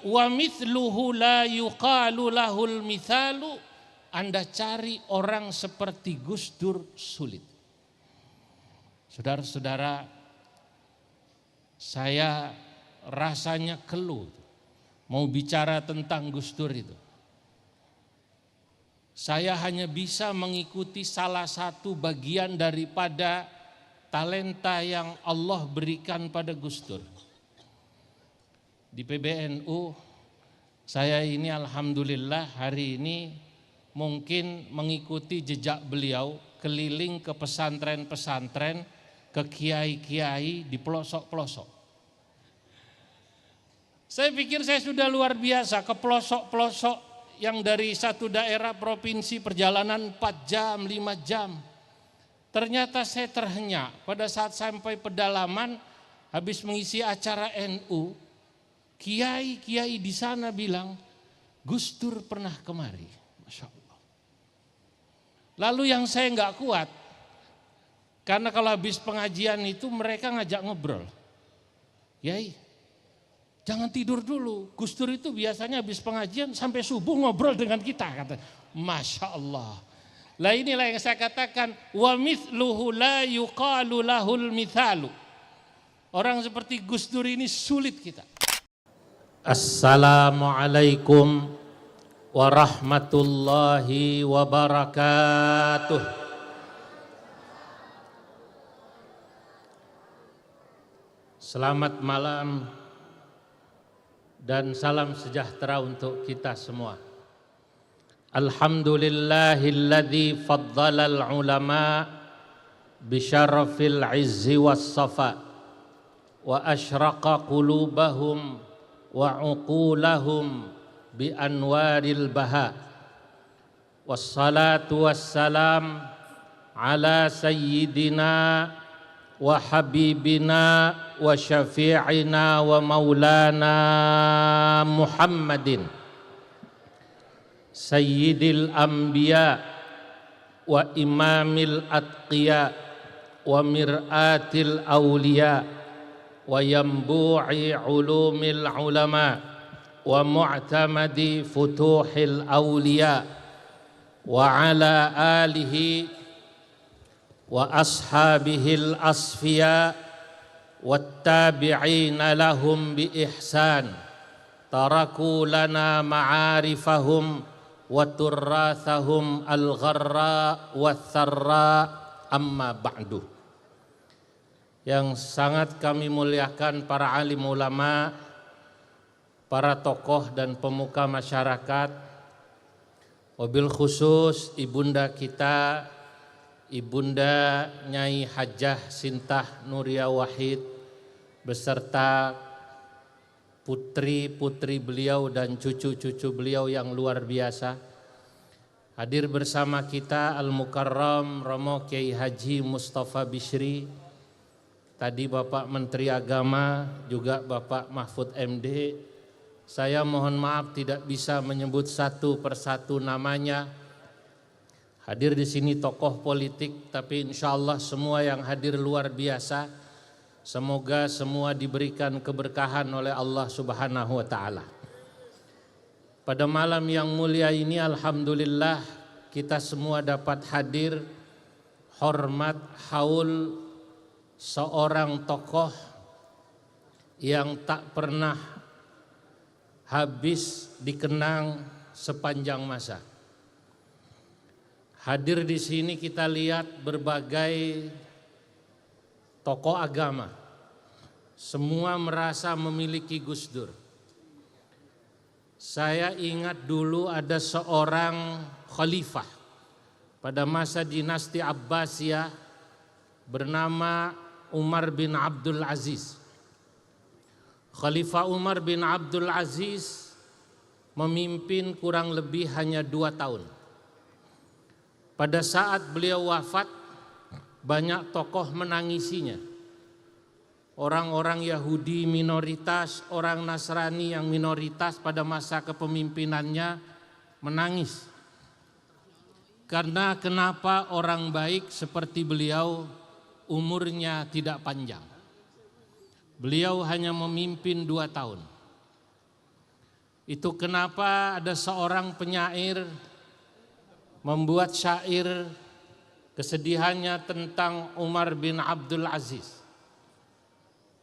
Wa mithluhu la yuqalu lahul mithalu. Anda cari orang seperti Gus Dur sulit. Saudara-saudara, saya rasanya keluh mau bicara tentang Gus Dur itu. Saya hanya bisa mengikuti salah satu bagian daripada talenta yang Allah berikan pada Gus Dur. Di PBNU saya ini alhamdulillah hari ini mungkin mengikuti jejak beliau keliling ke pesantren-pesantren, ke kiai-kiai di pelosok-pelosok. Saya pikir saya sudah luar biasa ke pelosok-pelosok yang dari satu daerah provinsi perjalanan 4 jam, 5 jam. Ternyata saya terhenyak pada saat sampai pedalaman habis mengisi acara NU, kiai-kiai di sana bilang, Gus Dur pernah kemari. Masya Allah. Lalu yang saya nggak kuat, karena kalau habis pengajian itu mereka ngajak ngobrol. Yai, jangan tidur dulu. Gus Dur itu biasanya habis pengajian sampai subuh ngobrol dengan kita, kata. Masya Allah. Lah inilah yang saya katakan, wa mithluhu la yuqalu lahul mithalu. Orang seperti Gus Dur ini sulit kita. Assalamualaikum warahmatullahi wabarakatuh. Selamat malam dan salam sejahtera untuk kita semua. Alhamdulillahilladzi faddalal ulama bisyarafil izzi was safa wa asyraqa qulubahum wa uqulahum bi anwaril baha. Wassalatu wassalam ala sayyidina wa habibina wa syafi'ina wa maulana Muhammadin sayyidil anbiya wa imamil atqiya wa mir'atil awliya wa yambu'i ulumil ulama wa mu'tamadi futuhil awliya wa ala alihi wa ashabihil asfiya wattabi'ina lahum bi ihsan taraku lana ma'arifahum wa turrathahum al-gharra wa tharra amma ba'du. Yang sangat kami muliakan para alim ulama, para tokoh dan pemuka masyarakat, wabil khusus ibunda kita, Ibunda Nyai Hajah Sintah Nuria Wahid beserta putri-putri beliau dan cucu-cucu beliau yang luar biasa. Hadir bersama kita Al-Mukarram Romo Kiai Haji Mustafa Bishri, tadi Bapak Menteri Agama, juga Bapak Mahfud MD. Saya mohon maaf tidak bisa menyebut satu persatu namanya. Hadir di sini tokoh politik, tapi insya Allah semua yang hadir luar biasa. Semoga semua diberikan keberkahan oleh Allah Subhanahu wa Ta'ala. Pada malam yang mulia ini, alhamdulillah kita semua dapat hadir hormat haul seorang tokoh yang tak pernah habis dikenang sepanjang masa. Hadir di sini kita lihat berbagai tokoh agama, semua merasa memiliki Gus Dur. Saya ingat dulu ada seorang khalifah pada masa dinasti Abbasiyah bernama Umar bin Abdul Aziz. Khalifah Umar bin Abdul Aziz memimpin kurang lebih hanya 2 tahun. Pada saat beliau wafat, banyak tokoh menangisinya. Orang-orang Yahudi minoritas, orang Nasrani yang minoritas pada masa kepemimpinannya menangis. Karena kenapa orang baik seperti beliau umurnya tidak panjang. Beliau hanya memimpin 2 tahun. Itu kenapa ada seorang penyair membuat syair kesedihannya tentang Umar bin Abdul Aziz.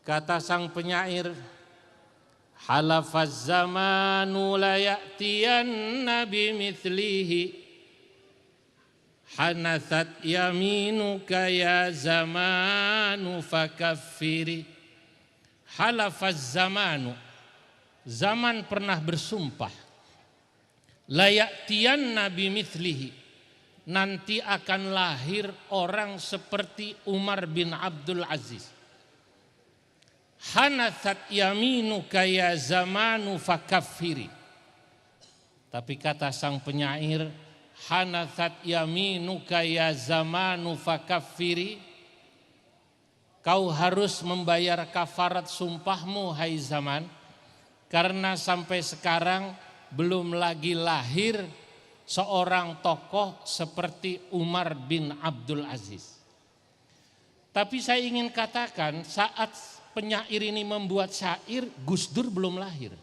Kata sang penyair, halafaz zamanu la ya'tiyanna bimithlihi hanathat yaminuka ya zamanu fakaffiri. Halafaz zamanu, zaman pernah bersumpah, la ya'tiyanna bimithlihi, nanti akan lahir orang seperti Umar bin Abdul Aziz. Hanathat yaminuka ya zamanu fakaffiri. Tapi kata sang penyair, hanathat yaminuka ya zamanu fakaffiri, kau harus membayar kafarat sumpahmu hai zaman, karena sampai sekarang belum lagi lahir seorang tokoh seperti Umar bin Abdul Aziz. Tapi saya ingin katakan, saat penyair ini membuat syair, Gus Dur belum lahir.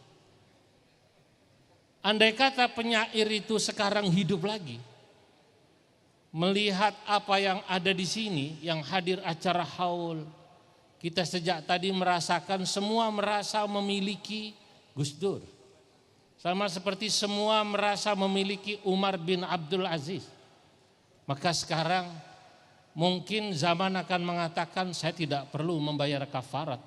Andai kata penyair itu sekarang hidup lagi, melihat apa yang ada di sini, yang hadir acara haul, kita sejak tadi merasakan, semua merasa memiliki Gus Dur. Sama seperti semua merasa memiliki Umar bin Abdul Aziz. Maka sekarang mungkin zaman akan mengatakan saya tidak perlu membayar kafarat.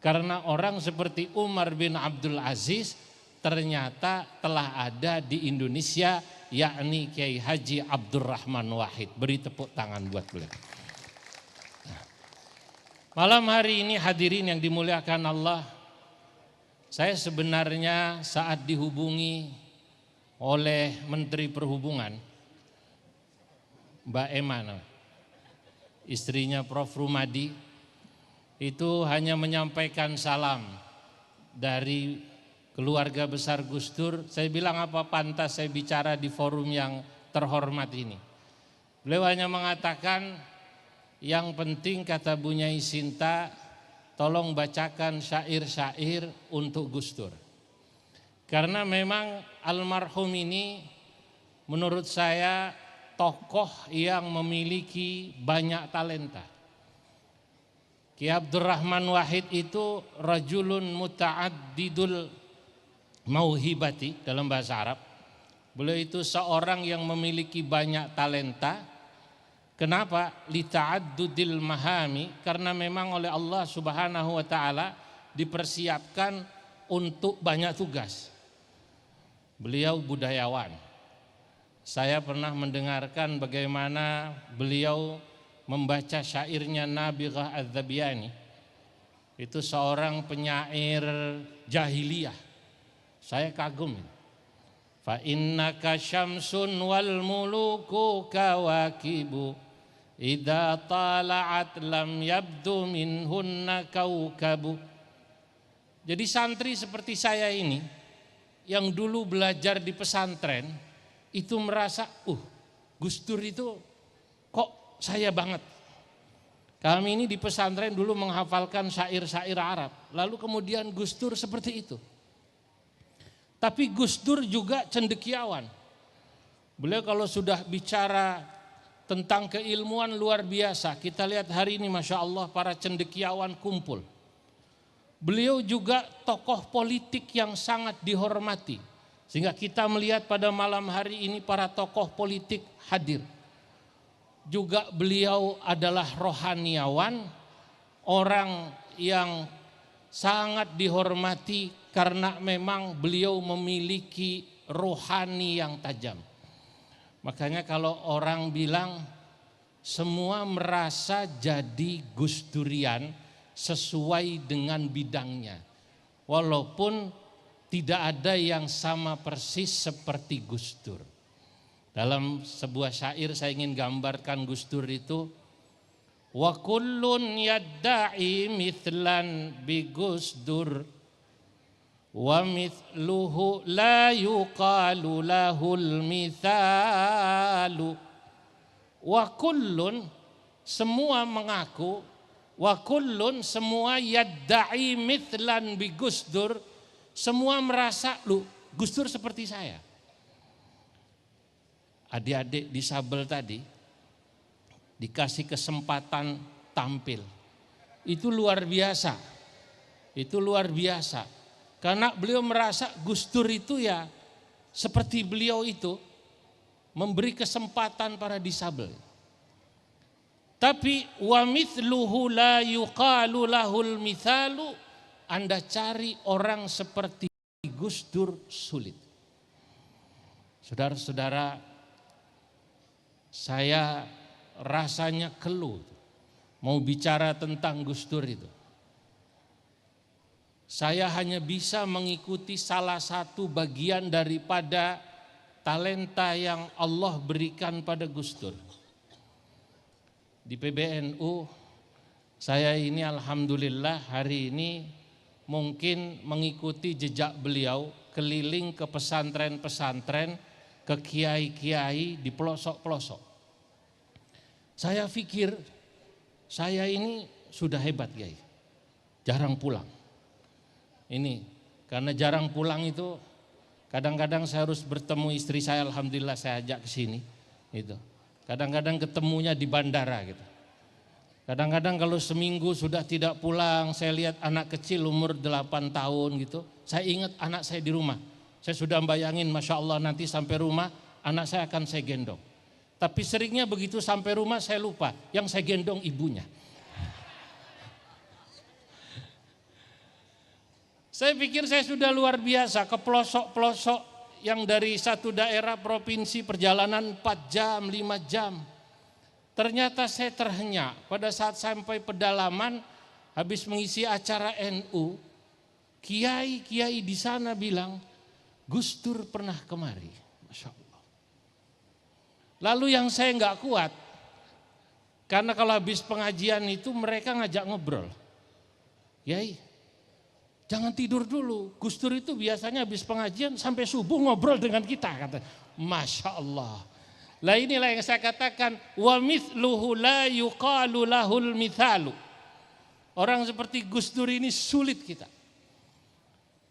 Karena orang seperti Umar bin Abdul Aziz ternyata telah ada di Indonesia, yakni Kiai Haji Abdurrahman Wahid. Beri tepuk tangan buat beliau. Malam hari ini hadirin yang dimuliakan Allah, saya sebenarnya saat dihubungi oleh Menteri Perhubungan, Mbak Emma, istrinya Prof. Rumadi, itu hanya menyampaikan salam dari keluarga besar Gus Dur. Saya bilang apa pantas saya bicara di forum yang terhormat ini. Beliau hanya mengatakan, yang penting kata Bu Nyai Sinta, tolong bacakan syair-syair untuk Gus Dur. Karena memang almarhum ini menurut saya tokoh yang memiliki banyak talenta. Ki Abdurrahman Wahid itu rajulun muta'addidul mauhibati dalam bahasa Arab. Beliau itu seorang yang memiliki banyak talenta. Kenapa? Lita'addudil mahami, karena memang oleh Allah Subhanahu wa taala dipersiapkan untuk banyak tugas. Beliau budayawan. Saya pernah mendengarkan bagaimana beliau membaca syairnya Nabigah Az-Zabiani. Itu seorang penyair jahiliyah. Saya kagum. Fa innaka syamsun wal muluku kawakibu idza tala'at lam yabdu minhunna kaukabu. Jadi santri seperti saya ini yang dulu belajar di pesantren itu merasa, Gus Dur itu kok saya banget. Kami ini di pesantren dulu menghafalkan syair-syair Arab, lalu kemudian Gus Dur seperti itu. Tapi Gus Dur juga cendekiawan. Beliau kalau sudah bicara tentang keilmuan luar biasa, kita lihat hari ini Masya Allah para cendekiawan kumpul. Beliau juga tokoh politik yang sangat dihormati. Sehingga kita melihat pada malam hari ini para tokoh politik hadir. Juga beliau adalah rohaniawan, orang yang sangat dihormati karena memang beliau memiliki rohani yang tajam. Makanya kalau orang bilang semua merasa jadi Gus Durian sesuai dengan bidangnya. Walaupun tidak ada yang sama persis seperti Gus Dur. Dalam sebuah syair saya ingin gambarkan Gus Dur itu, wa kullun yadda'i mithlan bi Gus Dur wa mithluhu la yuqalu lahul mithalu. Wa kullun, semua mengaku, wa kullun, semua yadda'i mithlan bi Gus Dur, Semua merasa, lu Gus Dur seperti saya. Adik-adik disabel tadi dikasih kesempatan tampil. Itu luar biasa. Itu luar biasa. Karena beliau merasa Gus Dur itu ya seperti beliau itu memberi kesempatan para disabel. Tapi wa mithluhu la yuqalu lahul mithalu, Anda cari orang seperti Gus Dur sulit. Saudara-saudara, saya rasanya keluh mau bicara tentang Gus Dur itu. Saya hanya bisa mengikuti salah satu bagian daripada talenta yang Allah berikan pada Gus Dur. Di PBNU saya ini alhamdulillah hari ini mungkin mengikuti jejak beliau keliling ke pesantren-pesantren, ke kiai-kiai di pelosok-pelosok. Saya pikir saya ini sudah hebat, Kiai. Jarang pulang. Ini karena jarang pulang itu kadang-kadang saya harus bertemu istri saya, alhamdulillah saya ajak ke sini gitu. Kadang-kadang ketemunya di bandara gitu. Kadang-kadang kalau seminggu sudah tidak pulang, saya lihat anak kecil umur 8 tahun gitu. Saya ingat anak saya di rumah. Saya sudah bayangin, Masya Allah nanti sampai rumah anak saya akan saya gendong. Tapi seringnya begitu sampai rumah saya lupa, yang saya gendong ibunya. Saya pikir saya sudah luar biasa ke pelosok-pelosok yang dari satu daerah provinsi perjalanan 4 jam, 5 jam. Ternyata saya terhenyak pada saat sampai pedalaman habis mengisi acara NU, kiai-kiai di sana bilang, Gus Dur pernah kemari, Masya Allah. Lalu yang saya nggak kuat, karena kalau habis pengajian itu mereka ngajak ngobrol. Yai, jangan tidur dulu, Gus Dur itu biasanya habis pengajian sampai subuh ngobrol dengan kita, kata. Masya Allah. Lah inilah yang saya katakan, wa mithluhu la yuqalu lahul mithalu. Orang seperti Gus Dur ini sulit kita.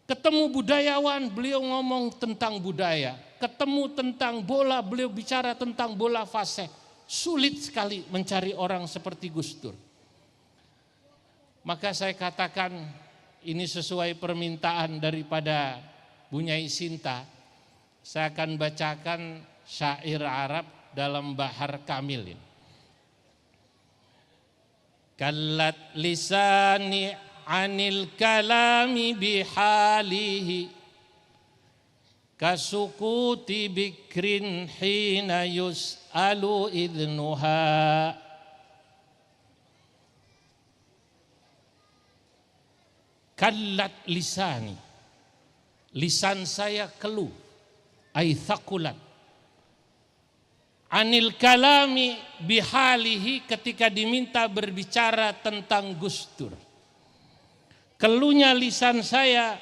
Ketemu budayawan, beliau ngomong tentang budaya. Ketemu tentang bola, beliau bicara tentang bola fasih. Sulit sekali mencari orang seperti Gus Dur. Maka saya katakan ini sesuai permintaan daripada Bunyai Sinta. Saya akan bacakan syair Arab dalam Bahar Kamil. Kallat lisani anil kalami bihalihi kasukuti bikrin hina yus'alu idnuha. Kallat lisani, lisan saya keluh, ay thaqulat, anil kalami bihalihi, ketika diminta berbicara tentang Gus Dur. Keluhnya lisan saya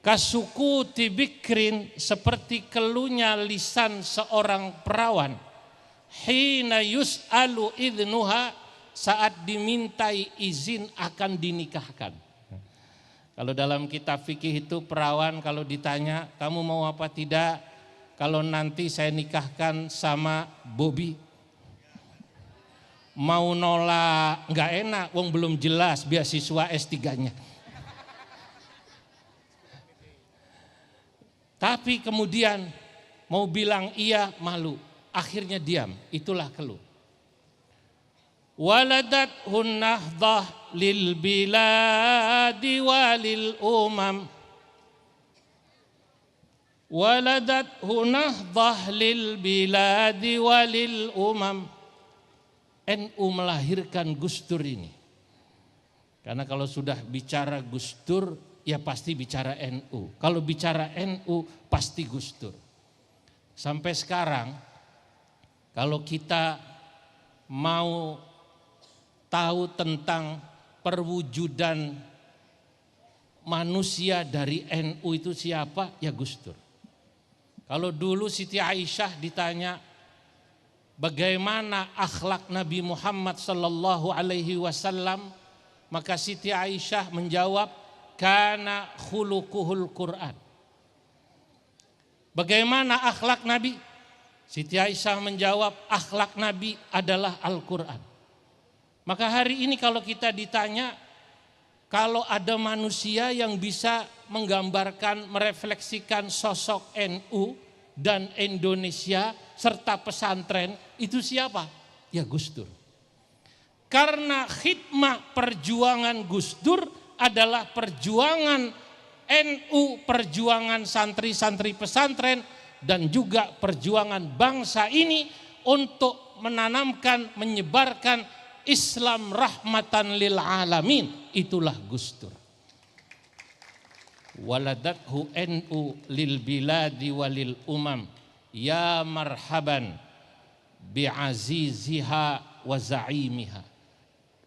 kasukuti bikrin, seperti keluhnya lisan seorang perawan, hina yus'alu idnuha, saat dimintai izin akan dinikahkan. Kalau dalam kitab fikih itu perawan kalau ditanya kamu mau apa tidak, kalau nanti saya nikahkan sama Bobby, mau nolak nggak enak, wong belum jelas beasiswa S3-nya. Tapi kemudian mau bilang iya malu, akhirnya diam, itulah keluh. Waladat hunnahdah lil biladi walil umam, waladat hunnahdah lil biladi walil umam. NU melahirkan Gus Dur ini. Karena kalau sudah bicara Gus Dur, ya pasti bicara NU. Kalau bicara NU, pasti Gus Dur. Sampai sekarang, kalau kita mau tahu tentang perwujudan manusia dari NU itu siapa? Ya Gus Dur. Kalau dulu Siti Aisyah ditanya bagaimana akhlak Nabi Muhammad sallallahu alaihi wasallam, maka Siti Aisyah menjawab, kana khuluquhul Quran. Bagaimana akhlak Nabi? Siti Aisyah menjawab, akhlak Nabi adalah Al-Quran. Maka hari ini kalau kita ditanya, kalau ada manusia yang bisa menggambarkan, merefleksikan sosok NU dan Indonesia serta pesantren, itu siapa? Ya Gus Dur. Karena khidmah perjuangan Gus Dur adalah perjuangan NU, perjuangan santri-santri pesantren, dan juga perjuangan bangsa ini untuk menanamkan, menyebarkan Islam rahmatan lil alamin. Itulah Gus Dur. Waladathu NU lil biladi walil umam. Ya marhaban bi'aziziha wa za'imiha.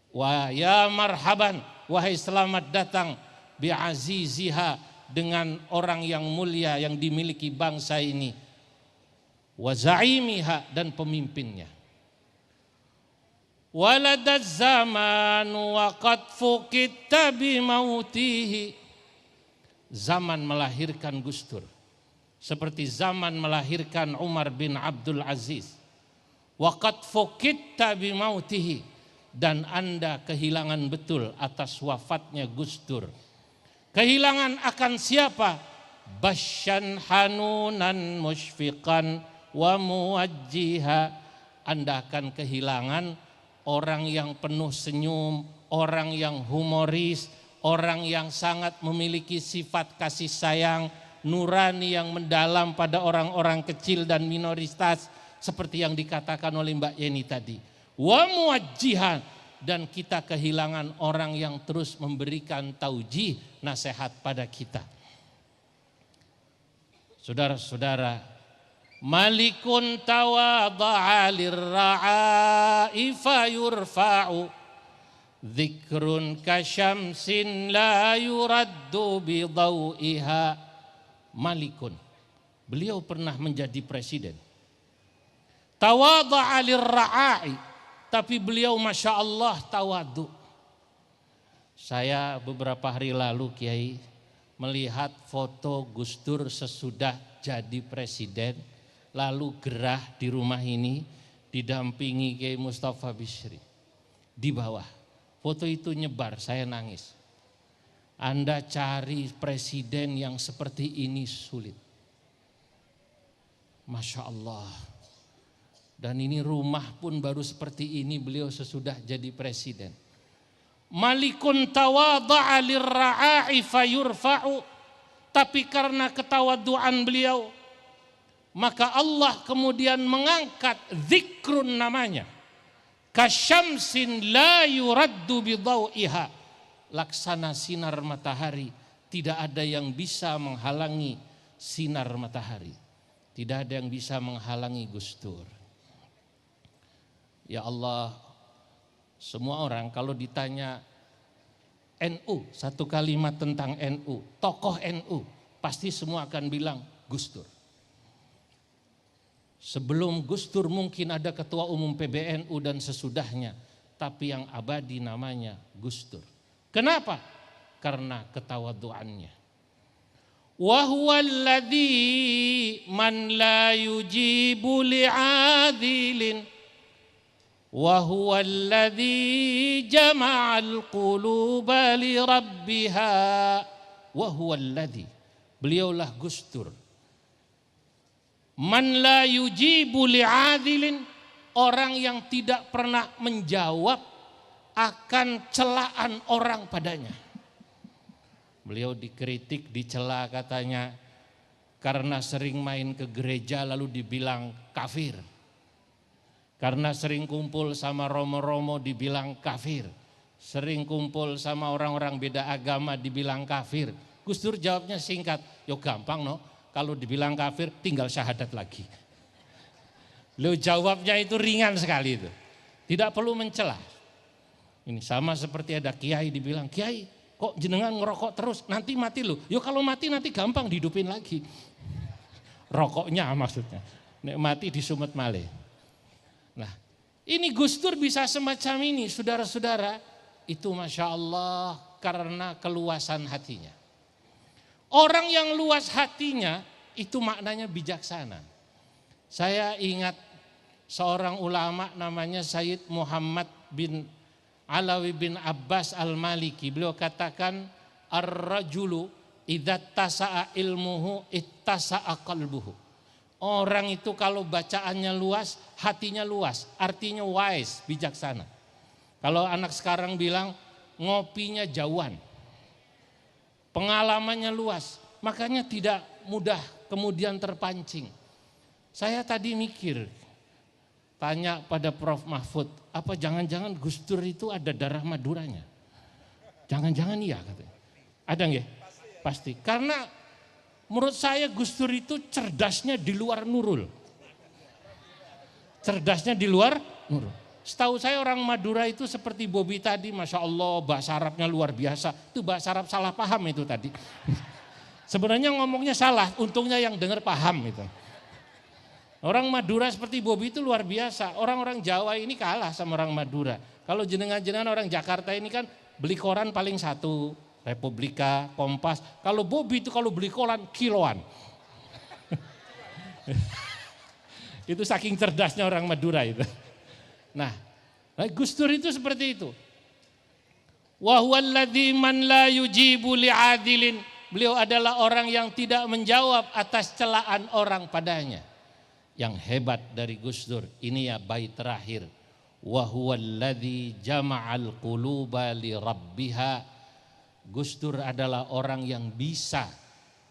Wa ya marhaban, wahai selamat datang bi'aziziha, dengan orang yang mulia yang dimiliki bangsa ini, wa za'imiha, dan pemimpinnya. Waladaz zaman wa qad fukitta bimautihi. Zaman melahirkan Gus Dur seperti zaman melahirkan Umar bin Abdul Aziz. Wa qad fukitta bimautihi, dan Anda kehilangan betul atas wafatnya Gus Dur. Kehilangan akan siapa? Basyan hanunan musyfiqan wa muwajjiha. Anda akan kehilangan orang yang penuh senyum, orang yang humoris, orang yang sangat memiliki sifat kasih sayang, nurani yang mendalam pada orang-orang kecil dan minoritas, seperti yang dikatakan oleh Mbak Yeni tadi. Wa muwajjihan, dan kita kehilangan orang yang terus memberikan taujih, nasihat pada kita. Saudara-saudara, malikun tawadha'a lirra'i fayurfa'u, dzikrun kasyamsin la yuraddu bidau'iha. Malikun, beliau pernah menjadi presiden. Tawadha'a lirra'i, tapi beliau Masya Allah tawadu. Saya beberapa hari lalu Kiai melihat foto Gus Dur sesudah jadi presiden, lalu gerah di rumah ini didampingi Kiai Mustafa Bisri. Di bawah foto itu nyebar, saya nangis. Anda cari presiden yang seperti ini sulit. Masya Allah. Dan ini rumah pun baru seperti ini beliau sesudah jadi presiden. Malikun tawadha'a lirra'i fayurfa'u. Tapi karena ketawaduan beliau, maka Allah kemudian mengangkat zikrun namanya. Kasyamsin la yuraddu bidau'iha. Laksana sinar matahari, tidak ada yang bisa menghalangi sinar matahari. Tidak ada yang bisa menghalangi Gus Dur. Ya Allah, semua orang kalau ditanya NU, satu kalimat tentang NU, tokoh NU, pasti semua akan bilang Gus Dur. Sebelum Gus Dur mungkin ada ketua umum PBNU dan sesudahnya, tapi yang abadi namanya Gus Dur. Kenapa? Karena ketawaduannya. Wa huwa alladhi man la yujibu li'adilin. Wa huwa alladhi jama'al quluba li rabbiha. Wa huwa alladhi, beliaulah Gus Dur. Man la yujibu li'adilin, orang yang tidak pernah menjawab akan celaan orang padanya. Beliau dikritik, dicela katanya karena sering main ke gereja lalu dibilang kafir. Karena sering kumpul sama romo-romo dibilang kafir. Sering kumpul sama orang-orang beda agama dibilang kafir. Gus Dur jawabnya singkat, yo gampang no, kalau dibilang kafir tinggal syahadat lagi. Lo jawabnya itu ringan sekali itu. Tidak perlu mencela. Ini sama seperti ada kiai dibilang, kiai kok jenengan ngerokok terus, nanti mati lo. Yo kalau mati nanti gampang dihidupin lagi. Rokoknya maksudnya. Nek mati disumet malih. Nah, ini Gus Dur bisa semacam ini, saudara-saudara. Itu Masya Allah karena keluasan hatinya. Orang yang luas hatinya itu maknanya bijaksana. Saya ingat seorang ulama namanya Sayyid Muhammad bin Alawi bin Abbas al-Maliki. Beliau katakan, ar-rajulu idza tasa'a ilmuhu ittasa'a qalbuhu. Orang itu kalau bacaannya luas, hatinya luas, artinya wise, bijaksana. Kalau anak sekarang bilang ngopinya jauhan, pengalamannya luas, makanya tidak mudah kemudian terpancing. Saya tadi mikir, tanya pada Prof. Mahfud, apa jangan-jangan Gus Dur itu ada darah Maduranya? Jangan-jangan iya katanya. Ada nggih? Pasti. Karena menurut saya Gus Dur itu cerdasnya di luar Nurul. Cerdasnya di luar Nurul. Setahu saya orang Madura itu seperti Bobby tadi, Masya Allah bahasa Arabnya luar biasa. Itu bahasa Arab salah paham itu tadi. Sebenarnya ngomongnya salah, untungnya yang dengar paham itu. Orang Madura seperti Bobby itu luar biasa. Orang-orang Jawa ini kalah sama orang Madura. Kalau jenengan-jenengan orang Jakarta ini kan beli koran paling satu, Republika, Kompas. Kalau Bobby itu kalau beli koran kiloan. Itu saking cerdasnya orang Madura itu. Nah, Gus Dur itu seperti itu. Wa huwallazi man la yujibu li'adilin. Beliau adalah orang yang tidak menjawab atas celaan orang padanya. Yang hebat dari Gus Dur, ini ya bait terakhir. Wa huwallazi jama'al quluba li rabbiha. Gus Dur adalah orang yang bisa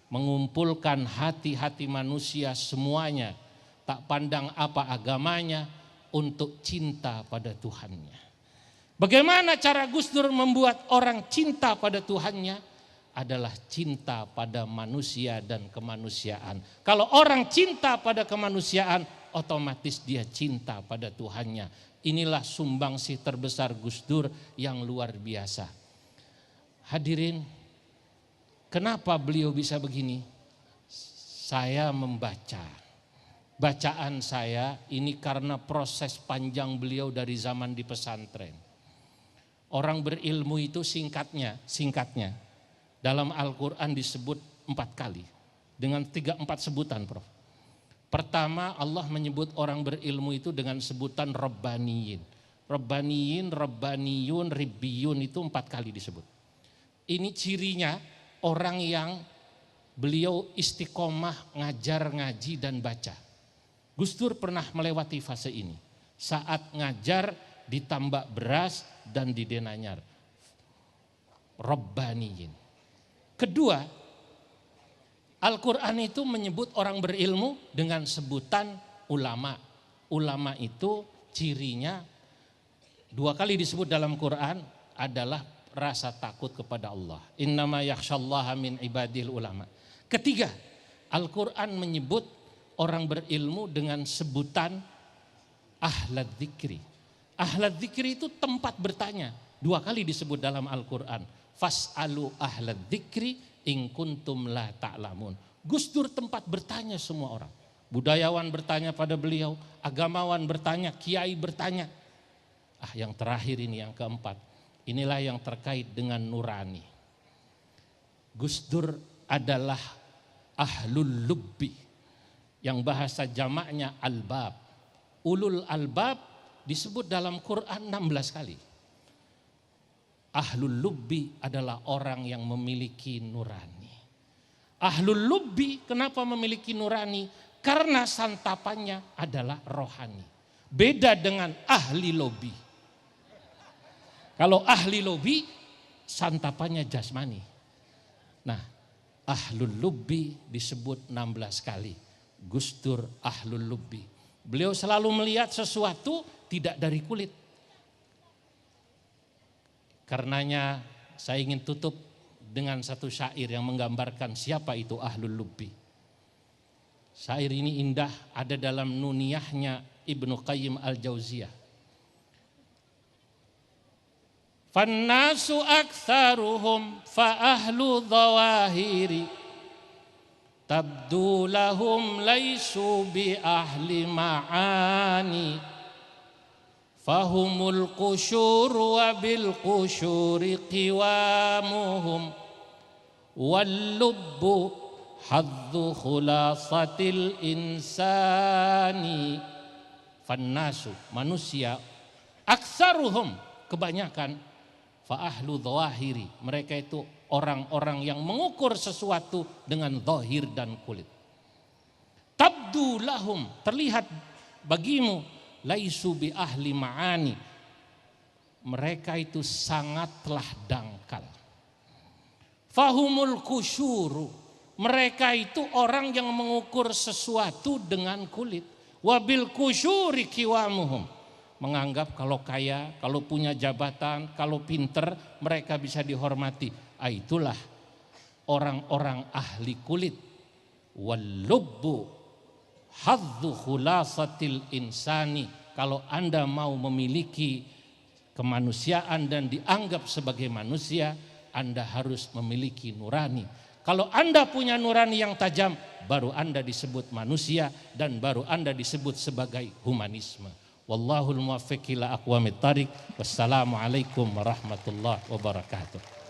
mengumpulkan hati-hati manusia semuanya, tak pandang apa agamanya, untuk cinta pada Tuhannya. Bagaimana cara Gus Dur membuat orang cinta pada Tuhannya? Adalah cinta pada manusia dan kemanusiaan. Kalau orang cinta pada kemanusiaan, otomatis dia cinta pada Tuhannya. Inilah sumbangsih terbesar Gus Dur yang luar biasa. Hadirin, kenapa beliau bisa begini? Saya membaca. Bacaan saya ini karena proses panjang beliau dari zaman di pesantren. Orang berilmu itu singkatnya dalam Al-Quran disebut 4 kali dengan 3-4 sebutan, Prof. Pertama, Allah menyebut orang berilmu itu dengan sebutan Rabbaniyin. Rabbaniyin, Rabbaniyun, Ribbiyun itu 4 kali disebut. Ini cirinya orang yang beliau istiqomah ngajar, ngaji dan baca. Gus Dur pernah melewati fase ini. Saat ngajar ditambak beras dan didenanyar. Rabbaniyin. Kedua, Al-Quran itu menyebut orang berilmu dengan sebutan ulama. Ulama itu cirinya 2 kali disebut dalam Quran adalah rasa takut kepada Allah. Innama yakhsyallaha min ibadil ulama. Ketiga, Al-Quran menyebut orang berilmu dengan sebutan ahlad dzikri. Ahlad dzikri itu tempat bertanya. 2 kali disebut dalam Al-Quran. Fas'alu ahlad dzikri in kuntum la ta'lamun. Gus Dur tempat bertanya semua orang. Budayawan bertanya pada beliau, agamawan bertanya, kiai bertanya. Yang terakhir ini yang keempat. Inilah yang terkait dengan nurani. Gus Dur adalah ahlul lubbi. Yang bahasa jamaknya albab. Ulul albab disebut dalam Quran 16 kali. Ahlul lubbi adalah orang yang memiliki nurani. Ahlul lubbi kenapa memiliki nurani? Karena santapannya adalah rohani. Beda dengan ahli lobi. Kalau ahli lobi santapannya jasmani. Nah, ahlul lubbi disebut 16 kali. Gus Dur ahlul lubbi. Beliau selalu melihat sesuatu tidak dari kulit. Karenanya saya ingin tutup dengan satu syair yang menggambarkan siapa itu ahlul lubbi. Syair ini indah, ada dalam Nuniyahnya Ibnu Qayyim al-Jauziyah. Fannasu aktsaruhum fa ahlu dhawahiri tabdu lahum laisu bi ahli ma'ani fahumul qusyur wa bil qusyuri qiwamuhum wal lubbu haddu khulasatil insani. Fannasu, manusia, aksaruhum, kebanyakan, fa ahlu dhawahiri, mereka itu orang-orang yang mengukur sesuatu dengan zahir dan kulit. Tabdu lahum, terlihat bagimu, laisu bi ahli ma'ani, mereka itu sangatlah dangkal. Fahumul kusyuru, mereka itu orang yang mengukur sesuatu dengan kulit. Wabil kusyuri kiwamuhum, menganggap kalau kaya, kalau punya jabatan, kalau pinter, mereka bisa dihormati. Itulah orang-orang ahli kulit. Wallubbu hadzu khulasatil insani, kalau Anda mau memiliki kemanusiaan dan dianggap sebagai manusia, Anda harus memiliki nurani. Kalau Anda punya nurani yang tajam, baru Anda disebut manusia dan baru Anda disebut sebagai humanisme. Wallahul muwaffiq ila aqwamit thariq. Wassalamualaikum warahmatullahi wabarakatuh.